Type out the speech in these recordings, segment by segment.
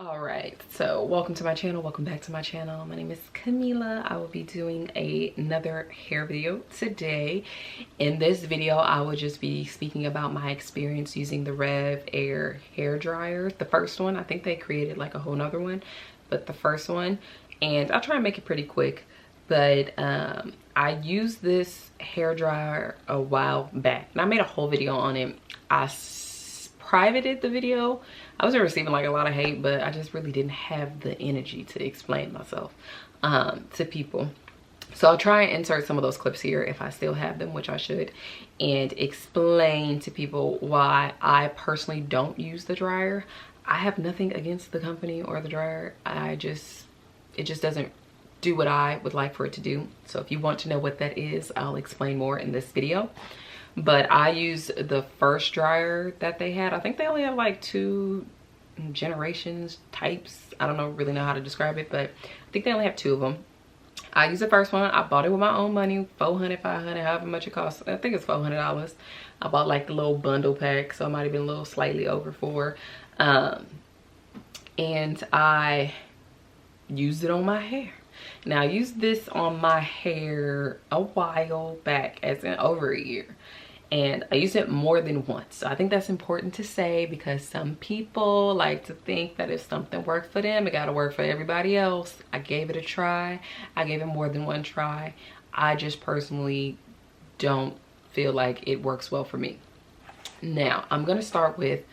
All right, so welcome to my channel. Welcome back to my channel. My name is Camila. I will be doing another hair video today. In this video, I will just be speaking about my experience using the RevAir hair dryer. The first one, I think they created like a whole nother one, but the first one, and I'll try and make it pretty quick. But I used this hair dryer a while back, and I made a whole video on it. I privated the video. I wasn't receiving like a lot of hate, but I just really didn't have the energy to explain myself to people. So I'll try and insert some of those clips here if I still have them, which I should, and explain to people why I personally don't use the dryer. I have nothing against the company or the dryer. It just doesn't do what I would like for it to do. So if you want to know what that is, I'll explain more in this video. But I use the first dryer that they had. I think they only have like 2 generations types. I don't really know how to describe it, but I think they only have 2 of them. I use the first one. I bought it with my own money, $400, $500, however much it costs. I think it's $400. I bought like the little bundle pack, so it might have been a little slightly over $4. And I used it on my hair. Now I used this on my hair a while back, as in over a year, and I used it more than once. So I think that's important to say, because some people like to think that if something worked for them, it gotta work for everybody else. I gave it a try. I gave it more than one try. I just personally don't feel like it works well for me. Now I'm gonna start with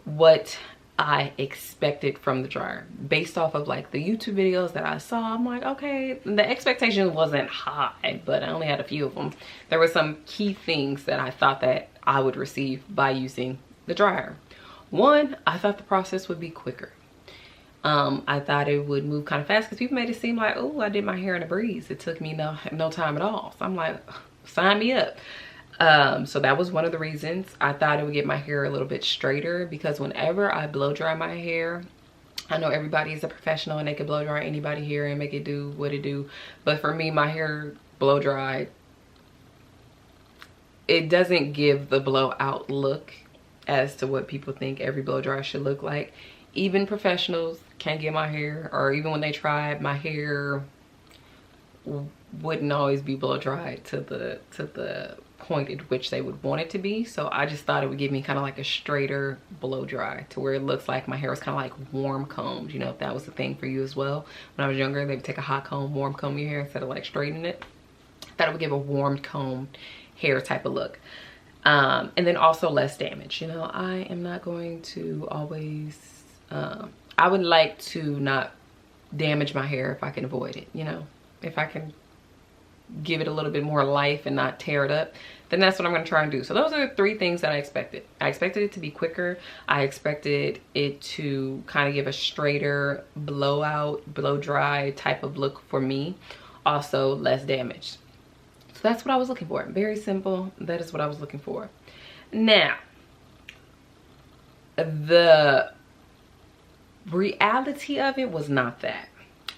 what I expected from the dryer. Based off of like the YouTube videos that I saw, I'm like, okay, the expectation wasn't high, but I only had a few of them. There were some key things that I thought that I would receive by using the dryer. One, I thought the process would be quicker. I thought it would move kind of fast, because people made it seem like, oh, I did my hair in a breeze. It took me no time at all. So I'm like, sign me up. So that was one of the reasons. I thought it would get my hair a little bit straighter, because whenever I blow dry my hair, I know everybody is a professional and they can blow dry anybody hair and make it do what it do, but for me, my hair blow dried, it doesn't give the blowout look as to what people think every blow dry should look like. Even professionals can't get my hair, or even when they tried, my hair wouldn't always be blow dried to the point at which they would want it to be. So I just thought it would give me kind of like a straighter blow dry, to where it looks like my hair was kind of like warm combed. You know, if that was the thing for you as well. When I was younger, they would take a hot comb, warm comb your hair instead of like straightening it. I thought it would give a warm combed hair type of look. And then also less damage. You know, I am not going to always, I would like to not damage my hair if I can avoid it. You know, if I can give it a little bit more life and not tear it up, then that's what I'm going to try and do. So those are the 3 things that I expected. I expected it to be quicker. I expected it to kind of give a straighter blowout, blow dry type of look for me. Also less damage. So that's what I was looking for. Very simple. That is what I was looking for. Now, the reality of it was not that.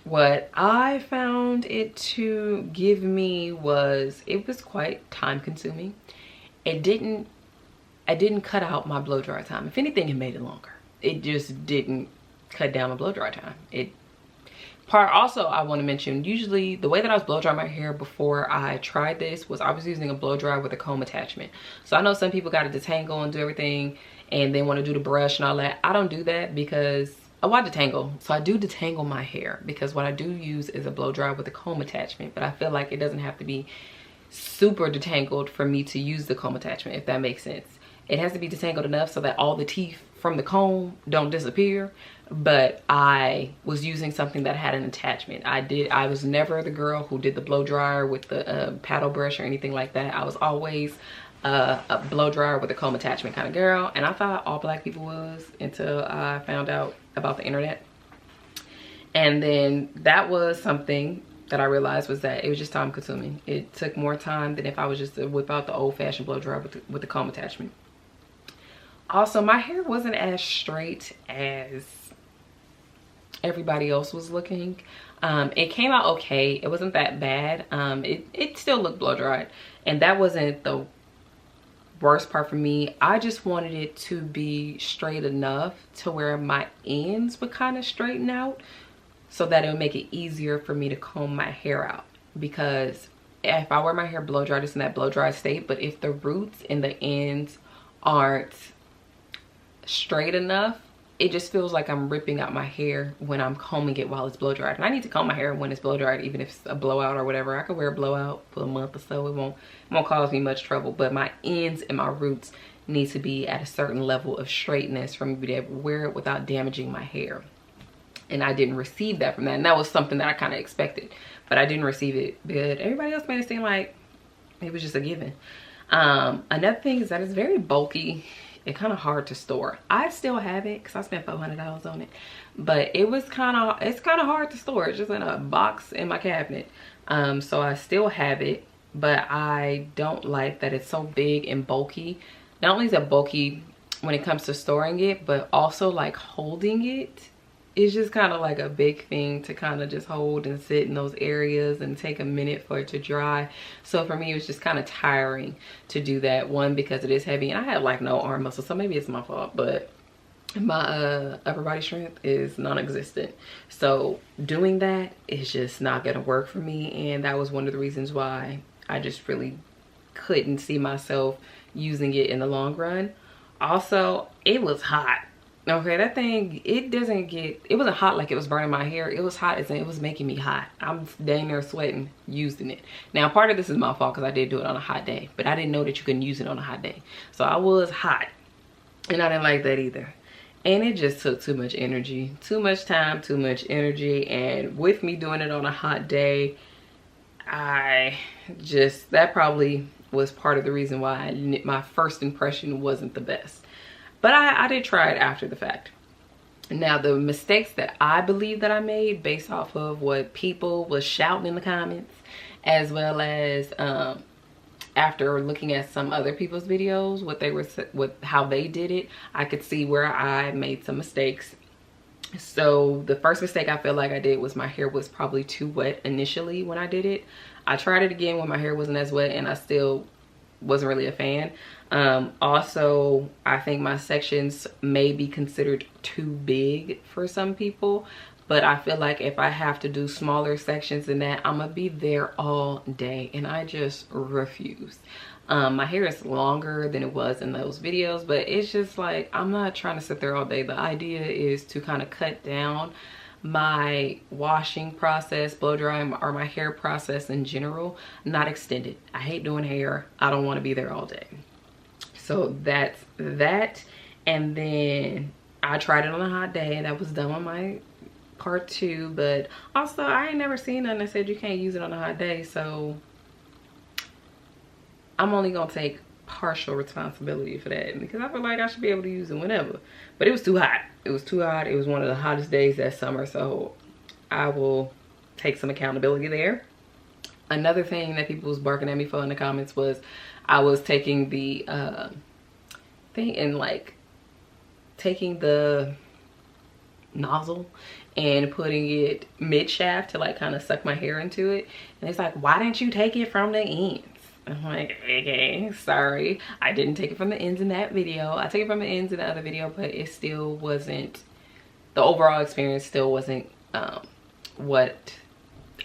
What I found it to give me was, it was quite time consuming. I didn't cut out my blow dry time. If anything, it made it longer. It just didn't cut down my blow dry time. Also, I want to mention, usually the way that I was blow drying my hair before I tried this was I was using a blow dryer with a comb attachment. So I know some people got to detangle and do everything and they want to do the brush and all that. I don't do that, because I detangle. So I do detangle my hair, because what I do use is a blow dryer with a comb attachment, but I feel like it doesn't have to be super detangled for me to use the comb attachment, if that makes sense. It has to be detangled enough so that all the teeth from the comb don't disappear, but I was using something that had an attachment. I was never the girl who did the blow dryer with the paddle brush or anything like that. I was always a blow dryer with a comb attachment kind of girl, and I thought all black people was, until I found out about the internet. And then that was something that I realized, was that it was just time consuming. It took more time than if I was just to whip out the old-fashioned blow dryer with the comb attachment. Also, my hair wasn't as straight as everybody else was looking. It came out okay. It wasn't that bad. It still looked blow dried, and that wasn't the worst part for me. I just wanted it to be straight enough to where my ends would kind of straighten out, so that it would make it easier for me to comb my hair out. Because if I wear my hair blow dried, it's in that blow dry state, but if the roots and the ends aren't straight enough, it just feels like I'm ripping out my hair when I'm combing it while it's blow dried. And I need to comb my hair when it's blow dried, even if it's a blowout or whatever. I could wear a blowout for a month or so. It won't cause me much trouble, but my ends and my roots need to be at a certain level of straightness for me to be able to wear it without damaging my hair. And I didn't receive that from that. And that was something that I kind of expected, but I didn't receive it. But everybody else made it seem like it was just a given. Another thing is that it's very bulky and kind of hard to store. I still have it because I spent $400 on it, but it's kind of hard to store. It's just in a box in my cabinet. So I still have it, but I don't like that it's so big and bulky. Not only is it bulky when it comes to storing it, but also like holding it. It's just kind of like a big thing to kind of just hold and sit in those areas and take a minute for it to dry. So for me, it was just kind of tiring to do that. One, because it is heavy and I had like no arm muscle, so maybe it's my fault, but my upper body strength is non-existent. So doing that is just not gonna work for me, and that was one of the reasons why I just really couldn't see myself using it in the long run. Also, it was hot. Okay, that thing, it wasn't hot like it was burning my hair. It was hot as in it was making me hot. I'm dang near sweating using it. Now, part of this is my fault because I did do it on a hot day, but I didn't know that you couldn't use it on a hot day. So I was hot, and I didn't like that either. And it just took too much energy, too much time, too much energy. And with me doing it on a hot day, that probably was part of the reason why my first impression wasn't the best. But I did try it after the fact. Now, the mistakes that I believe that I made based off of what people was shouting in the comments, as well as after looking at some other people's videos, how they did it, I could see where I made some mistakes. So the first mistake I feel like I did was my hair was probably too wet initially when I did it. I tried it again when my hair wasn't as wet and I still wasn't really a fan. Also, I think my sections may be considered too big for some people, but I feel like if I have to do smaller sections than that, I'm gonna be there all day, and I just refuse. My hair is longer than it was in those videos, but it's just like, I'm not trying to sit there all day. The idea is to kind of cut down my washing process, blow drying, or my hair process in general, not extend it. I hate doing hair. I don't want to be there all day. So that's that. And then I tried it on a hot day, and that was done on my part 2. But also, I ain't never seen nothing that said you can't use it on a hot day, so I'm only gonna take partial responsibility for that, because I feel like I should be able to use it whenever. But it was too hot. It was too hot. It was one of the hottest days that summer, so I will take some accountability there. Another thing that people was barking at me for in the comments was I was taking the thing and like taking the nozzle and putting it mid shaft to like kind of suck my hair into it, and it's like, why didn't you take it from the ends? I'm like, okay, sorry, I didn't take it from the ends in that video. I took it from the ends in the other video, but it still wasn't, the overall experience still wasn't what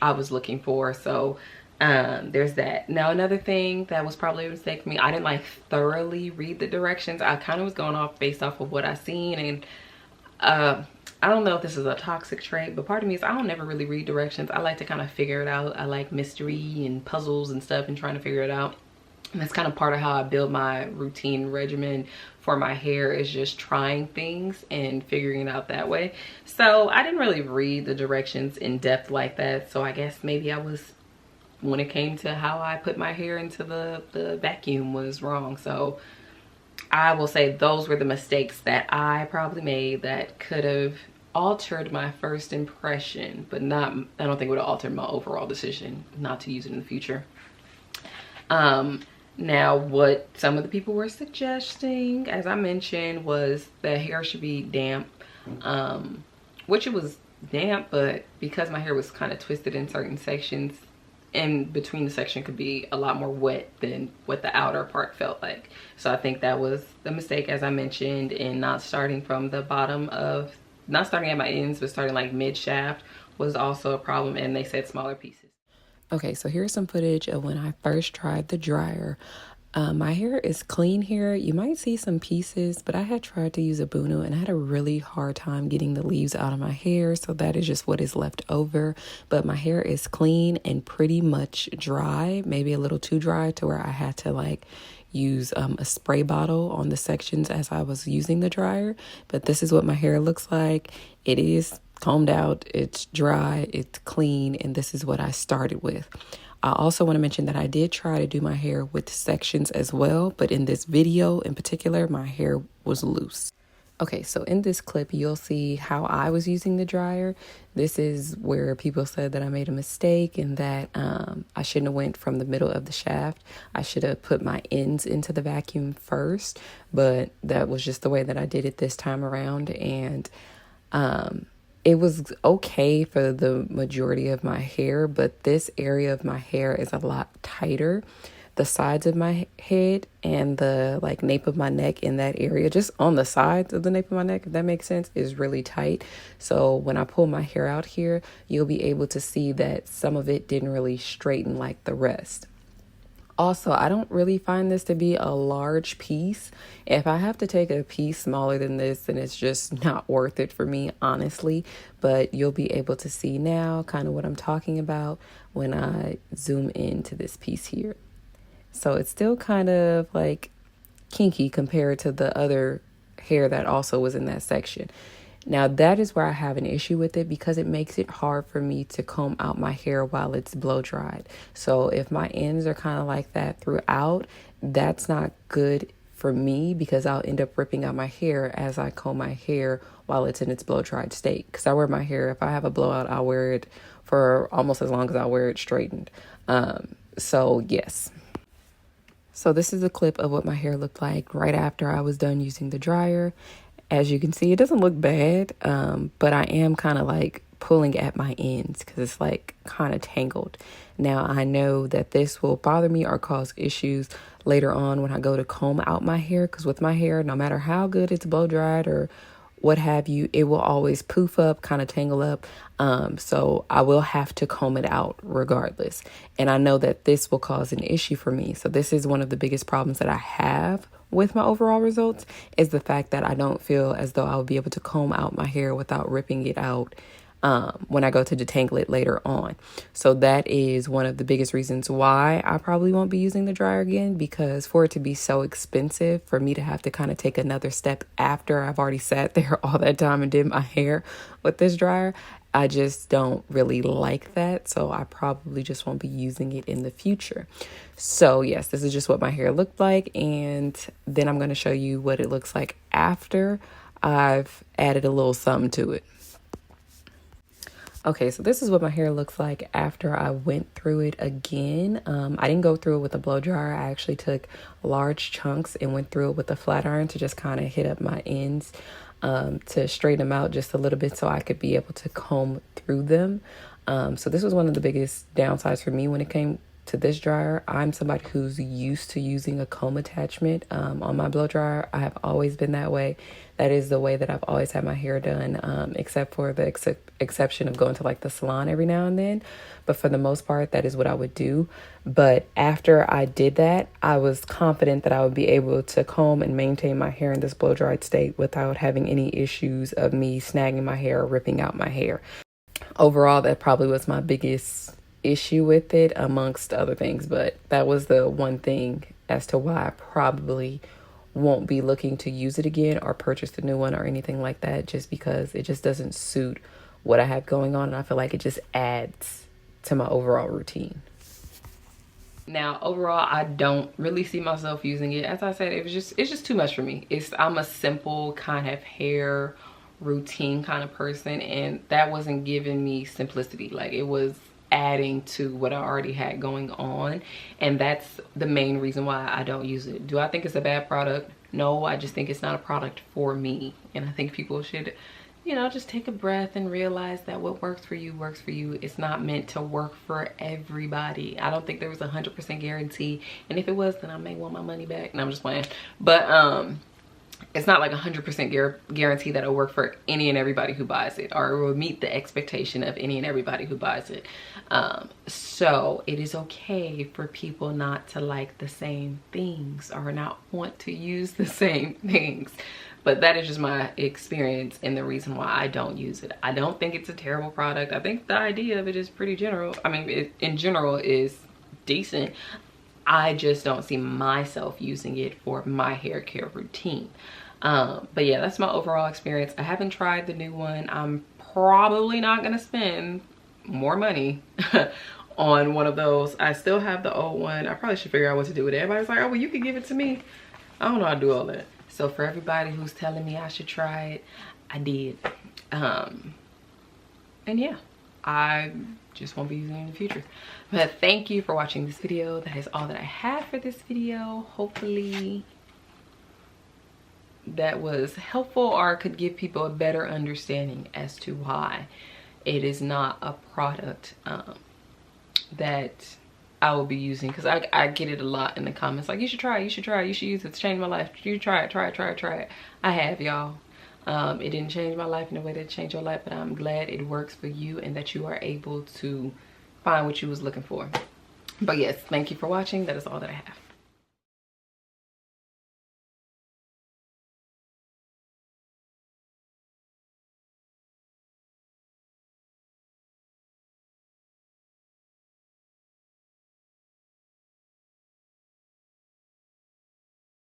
I was looking for. So there's that. Now, another thing that was probably a mistake for me, I didn't like thoroughly read the directions. I kind of was going off based off of what I seen, and I don't know if this is a toxic trait, but part of me is I don't never really read directions. I like to kind of figure it out. I like mystery and puzzles and stuff and trying to figure it out. And that's kind of part of how I build my routine regimen for my hair, is just trying things and figuring it out that way. So I didn't really read the directions in depth like that. So I guess maybe I was, when it came to how I put my hair into the vacuum, was wrong. So I will say those were the mistakes that I probably made that could have altered my first impression, but not, I don't think it would have altered my overall decision not to use it in the future. Now, what some of the people were suggesting, as I mentioned, was that hair should be damp, which it was damp, but because my hair was kind of twisted in certain sections in between the section could be a lot more wet than what the outer part felt like. So I think that was the mistake, as I mentioned, in not starting from the bottom of, not starting at my ends, but starting like mid shaft was also a problem, and they said smaller pieces. Okay, so here's some footage of when I first tried the dryer. My hair is clean here. You might see some pieces, but I had tried to use a bunu and I had a really hard time getting the leaves out of my hair. So that is just what is left over. But my hair is clean and pretty much dry, maybe a little too dry to where I had to like use a spray bottle on the sections as I was using the dryer. But this is what my hair looks like. It is combed out, it's dry, it's clean, and this is what I started with. I also want to mention that I did try to do my hair with sections as well, but in this video in particular, my hair was loose. Okay, so in this clip, you'll see how I was using the dryer. This is where people said that I made a mistake and that I shouldn't have went from the middle of the shaft. I should have put my ends into the vacuum first, but that was just the way that I did it this time around. And it was okay for the majority of my hair, but this area of my hair is a lot tighter. The sides of my head and the like nape of my neck in that area, just on the sides of the nape of my neck, if that makes sense, is really tight. So when I pull my hair out here, you'll be able to see that some of it didn't really straighten like the rest. Also, I don't really find this to be a large piece. If I have to take a piece smaller than this, then it's just not worth it for me, honestly. But you'll be able to see now kind of what I'm talking about when I zoom into this piece here. So it's still kind of like kinky compared to the other hair that also was in that section. Now that is where I have an issue with it because it makes it hard for me to comb out my hair while it's blow dried. So if my ends are kind of like that throughout, that's not good for me because I'll end up ripping out my hair as I comb my hair while it's in its blow dried state. Because I wear my hair, if I have a blowout, I'll wear it for almost as long as I wear it straightened. So yes. So this is a clip of what my hair looked like right after I was done using the dryer. As you can see, it doesn't look bad, but I am kind of like pulling at my ends because it's like kind of tangled. Now, I know that this will bother me or cause issues later on when I go to comb out my hair because with my hair, no matter how good it's blow dried or what have you, it will always poof up, kind of tangle up. So I will have to comb it out regardless. And I know that this will cause an issue for me. So this is one of the biggest problems that I have with my overall results is the fact that I don't feel as though I would be able to comb out my hair without ripping it out when I go to detangle it later on. So that is one of the biggest reasons why I probably won't be using the dryer again, because for it to be so expensive for me to have to kind of take another step after I've already sat there all that time and did my hair with this dryer, I just don't really like that. So I probably just won't be using it in the future. So yes, this is just what my hair looked like. And then I'm going to show you what it looks like after I've added a little something to it. Okay, so this is what my hair looks like after I went through it again. I didn't go through it with a blow dryer. I actually took large chunks and went through it with a flat iron to just kind of hit up my ends to straighten them out just a little bit so I could be able to comb through them. So this was one of the biggest downsides for me when it came to this dryer. I'm somebody who's used to using a comb attachment on my blow dryer. I have always been that way. That is the way that I've always had my hair done, except for the exception of going to like the salon every now and then. But for the most part, that is what I would do. But after I did that, I was confident that I would be able to comb and maintain my hair in this blow dried state without having any issues of me snagging my hair or ripping out my hair. Overall, that probably was my biggest issue with it amongst other things, but that was the one thing as to why I probably won't be looking to use it again or purchase a new one or anything like that, just because it just doesn't suit what I have going on, and I feel like it just adds to my overall routine. Now, overall, I don't really see myself using it. As I said, it's just too much for me. I'm a simple kind of hair routine kind of person, and that wasn't giving me simplicity. Like, it was adding to what I already had going on, and that's the main reason why I don't use it. Do I think it's a bad product? No, I just think it's not a product for me, and I think people should you know, just take a breath and realize that what works for you works for you. It's not meant to work for everybody. I don't think there was 100% guarantee, and if it was, then I may want my money back. No, I'm just playing. But it's not like 100% guarantee that it'll work for any and everybody who buys it, or it will meet the expectation of any and everybody who buys it. So it is okay for people not to like the same things or not want to use the same things. But that is just my experience and the reason why I don't use it. I don't think it's a terrible product. I think the idea of it is pretty general. I mean, it, in general, is decent. I just don't see myself using it for my hair care routine. But yeah, that's my overall experience. I haven't tried the new one. I'm probably not gonna spend more money on one of those. I still have the old one. I probably should figure out what to do with it. Everybody's like, oh, well, you can give it to me. I don't know how to do all that. So for everybody who's telling me I should try it, I did. And yeah, I just won't be using it in the future. But thank you for watching this video. That is all that I have for this video. Hopefully that was helpful or could give people a better understanding as to why it is not a product that I will be using, because I get it a lot in the comments, like, you should try it, you should try it, you should use it, it's changed my life, you try it, try it. I have, y'all. It didn't change my life in a way that changed your life, but I'm glad it works for you and that you are able to find what you was looking for. But yes, thank you for watching. That is all that I have.